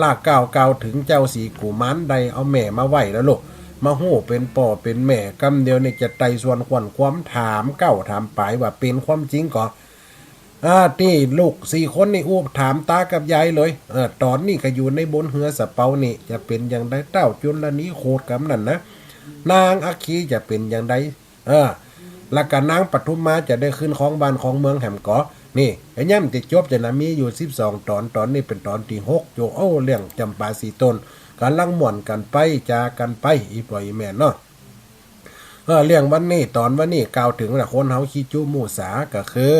ลากเก่าถึงเจ้าสีกูมันใดเอาแม่มาไหวแล้วลูกมาหู้เป็นป่อเป็นแม่กำเดียวนี่จะไต่ส่วนขวัญความถามเก้าถามปลายว่าเป็นความจริงก่อนที่ลูก4 คนนี่อู้ถามตากับยายเลยตอนนี้ก็อยู่ในบนเหือสะเปานี่จะเป็นอย่างไรเต้าจุลนี้โคตรกำนั่นนะนางอัคคีจะเป็นอย่างไรแล้วก็นางปทุมมาจะได้ขึ้นของบ้านของเมืองแหมก่อนี่ไอ้ย่ำติดจบจะนะมีอยู่12 ตอนนี้เป็นตอนที่6โยเรื่องจำปาสีต้นการลังม่วนกันไปจากันไปอีปล่อยแม่เนาะเรื่องวันนี้ตอนวันนี้กล่าวถึงนะคนเฮาขี้จุหมู่สาก็คือ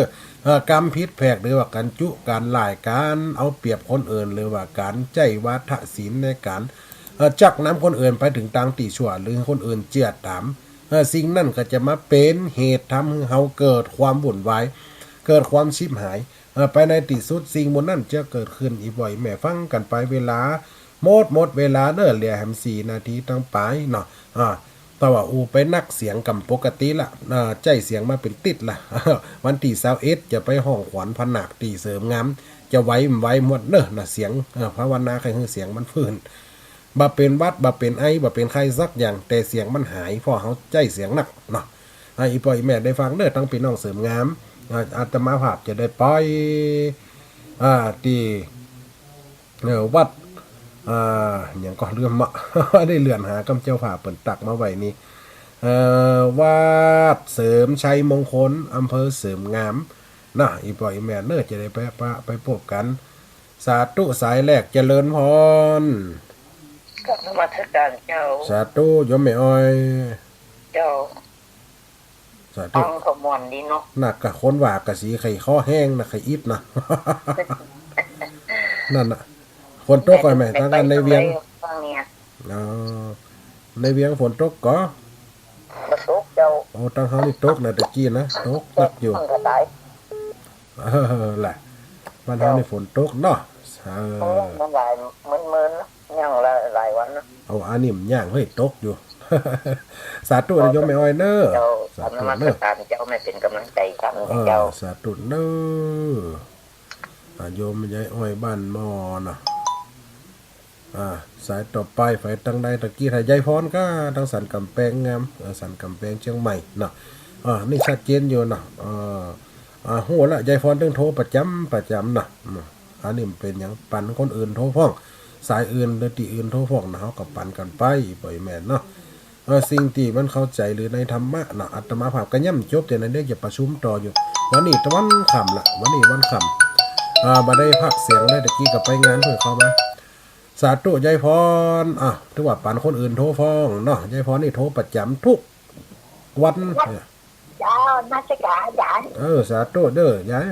กรรมพิษแผกหรือว่าการจุการหลายการเอาเปรียบคนอื่นหรือว่าการใจวัฒศีลในการจักน้ำคนอื่นไปถึงทางตีชั่วหรือคนอื่นเจียดตามสิ่งนั่นก็จะมาเป็นเหตุทำให้เฮาเกิดความวุ่นวายเกิดความชิบหายไปในที่สุดสิ่งบนนั้นจะเกิดขึ้นอีบ่อยแม่ฟังกันไปเวลาหมดเวลาเด้อเหลือแฮม4 นาทีตั้งไปเนาะแต่ว่าไปนักเสียงกำปกติละใจเสียงมาเป็นติดละวันที่21จะไปห้องขวัญพนักตีเสริมงามจะไว้หมดเด้อนะเสียงภาวนาใครเสียงมันฟื้นบ่เป็นวัดบ่เป็นไอบ่เป็นใครสักอย่างแต่เสียงมันหายเพราะเขาใจเสียงหนักเนาะอีพ่ออีแม่ได้ฟังเด้อทั้งพี่น้องเสริมงามอาตมาภาพจะได้ปล่อยที่วัดอย่างก็เลื่อมมาได้เลื่อนหากำเจ้าผ่าเปิ่นตักมาไว้นี่วัดเสริมชัยมงคลอำเภอเสริมงามนะอีปล่อยแม่เนื้อจะได้ไปพบกันสาธุสายแรกเจริญพรกับนมัสการเจ้าสาธุโยมแม่อ้อยเจ้าสาธุฟังขมวนดีเนาะนักกะคนว่ากะสีไข่ข้อแห้งนะไข่อิดนะ นั่นน่ะฝนตกก่อนไหมทางการในเวียงในเวียงฝนตกก็มาตกเจ้าโอ้ตั้งเขานี่ตกนะตะกี้นะตกหนักอยู่แหละบ้านเขานี่ฝนตกเนาะมันหลายมืนๆย่างหลายวันนะเอาอันนี้มันย่างเฮ้ยตกอยู่สาธุโยมแม่อ้อยเนอสาธุเนอเจ้าไม่เป็นกำลังใจครับเจ้าสาธุเนอโยมยายอ้อยบ้านมอนะสายต่อไปไฟตั้งใดตะกี้ไทยยายพรก็ทางสันกำแพงงามสันกำแพงเชียงใหม่เนาะนี่ชัดเจนอยู่เนาะโหละยายพรต้องโทรประจำนะอันนี้เป็นอย่างปั่นคนอื่นโทรฟ้องสายอื่นหรือตีอื่นโทรฟ้องนะเขาก็ปั่นกันไปปล่อยแม่นเนาะสิ่งที่มันเข้าใจหรือในธรรมะเนาะอาตมาภาพก็ย่ำจบแต่ในเรื่องจะประชุมต่ออยู่วันนี้ตะวันค่ำละวันนี้วันค่ำมาได้พักเสียงได้ตะกี้กับไปงานเพื่อเข้ามาสาธุยายพรถือว่าปั่นคนอื่นโทรฟ้องเนาะยายพรนี่โทรประจำทุกวันจ้านักศึกษาอาจารย์สาธุเด้อยาย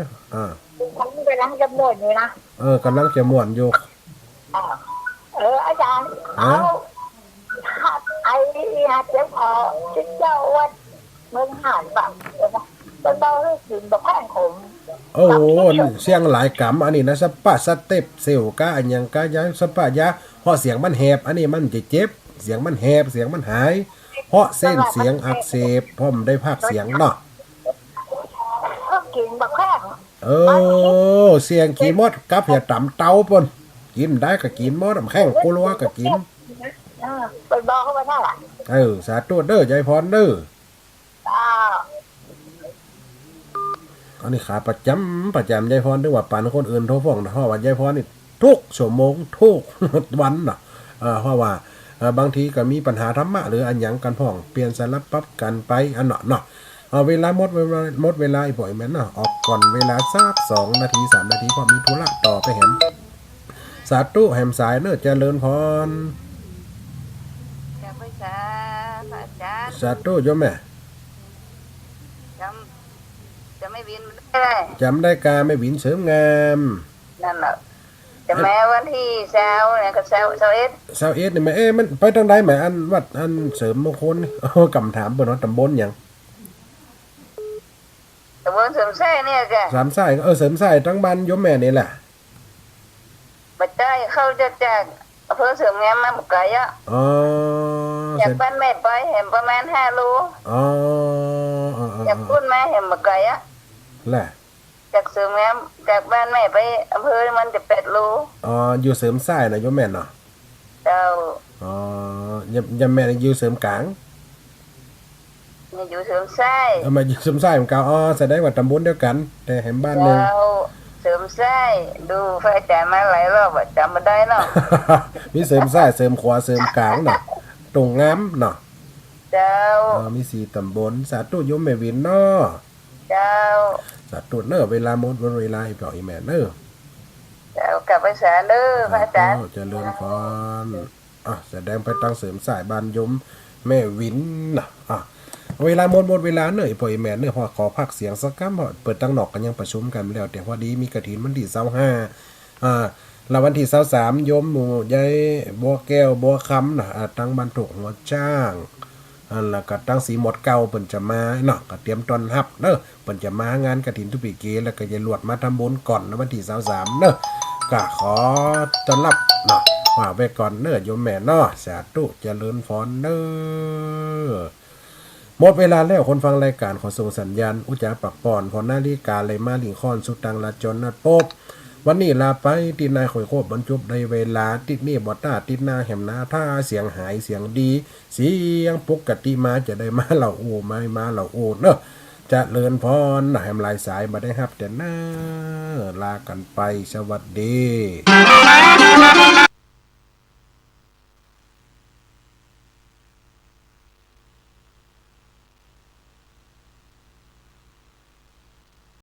กำลังจะม่วนอยู่นะกำลังจะม่วนอยู่อาจารย์ไอ้เจ้าพ่อเจ้าวัดเมืองหาดแบบเป็นเบาให้ถึงแบบแพงขมโอ้เสียงหลายกำอันนี้นะสปะสเต็ปเซลก้าอันยังก้ายาสปะยาเพราะเสียงมันแหบอันนี้มันจะเจ็บเสียงมันแหบเสียงมันหายเพราะเส้นเสียงอักเสบเพราะมันได้ภาคเสียงเนาะกินแบบแพงเสียงขี่มดกับอย่าต่ำเตาปนกินได้ก็กินมดแข้งกุลัวก็กินไปบอกเขาว่าน่ารักสาธุเด้อยายพรเด้ออันนี้ขาประจำยายพรด้วยว่าปั่นคนอื่นโทรฟ้องนะเพราะว่ายายพรนี่ทุกชั่วโมงทุกวันน่ะเพราะว่าบางทีก็มีปัญหาธรรมะหรืออันหยังกันพ้องเปลี่ยนสลับปั๊บกันไปอันเนาะเวลาหมดเวลาอีกบ่อยแม่นเนาะออกก่อนเวลาสัก2 นาที3 นาทีพอมีธุระต่อไปแหมสาธุแหมสายเด้อเจริญพรสาธุโยมแม่จะไม่วินจำได้กาไม่วินเสริมงาม นั่นแหละแต่แม้วันที่เช้าเนี่ยก็เช้าเอ็ด 21นี่แม่มันไปทางใดแม่อันวัดอันเสริมมงคลนี่กำถามเปิ้นว่าตำบลหยัง แต่ว่าเสริมแท้เนี่ยแก สามสายเสริมสายทั้งบ้านโยมแม่นี่แหละ ปัจจัยเขาจะจากอำเภอเสริมงามมาบุกไก่อะ อ๋อ จากบ้านแม่ไปเห็นประมาณ5 โล อ๋อ จากพุ่นมาเห็นบุกไก่อะ แหละ จากเสริมงามจากบ้านแม่ไปอำเภอมันจะ8 โล อ๋ออยู่เสริมสายนะโยมแม่เนาะ เจ้า อ๋อยามแม่อยู่เสริมกลาง เนี่ยอยู่เสริมไส้ มาอยู่เสริมสายของเก่าอ๋อแสดงว่าตำบลเดียวกัน แต่แห่งบ้านหนึง เจ้าเสริมไส้ดูพระอาจารย์มาหลายรอบอะจำไม่ได้เนาะ มีเสริมซ้ายเสริมขวาเสริมกลางเนาะตรงงามเนาะ เจ้า มี4ตำบลสาธุโยมแม่วินเนาะ เจ้า สาธุเนอะเวลาหมดเวลาอีกอีแม่เนอะ เจ้ากลับไปศาลเด้อพระอาจารย์ เจริญพรแสดงไปตั้งเสริมสายบ้านโยมแม่วินนะเวลาหมดเวลาเนอะอีพ่ออีแม่เนอะพอขอพักเสียงสักคำเพราะเปิดตั้งนอกกันยังประชุมกันแล้วแต่พอดีมีกฐินวันที่25แล้ววันที่23โยมหมู่ยายบัวแก้วบัวคำนะตั้งบรรทุกหัวจ้างแล้วก็ตั้งสีหมดเก่าเปิ่นจะมาเนาะก็เตรียมต้อนรับเนอะเปิ่นจะมางานกฐินทุปีเกแล้วก็จะลวดมาทำบุญก่อนในวันที่23เนอะก็ขอต้อนรับเนาะว่าไว้ก่อนเนอะโยมแม่เนาะสาธุเจริญพรเนอะหมดเวลาแล้วคนฟังรายการขอส่งสัญญาณอุจจาปักป่อนพอนาฬิกาเลยมาลิงคอนสุดตังลาจนนัดปบวันนี้ลาไปติดนายข่อยโคบบรรจุในเวลาติดนี่บอต้าติดหน้าแหมหน้าท่าเสียงหายเสียงดีเสียงปกติมาจะได้มาเหล่าโอไม่มาเหล่าโอเนอะจะเลินพรแหมลายสายมาได้ครับแต่หน้าลากันไปสวัสดี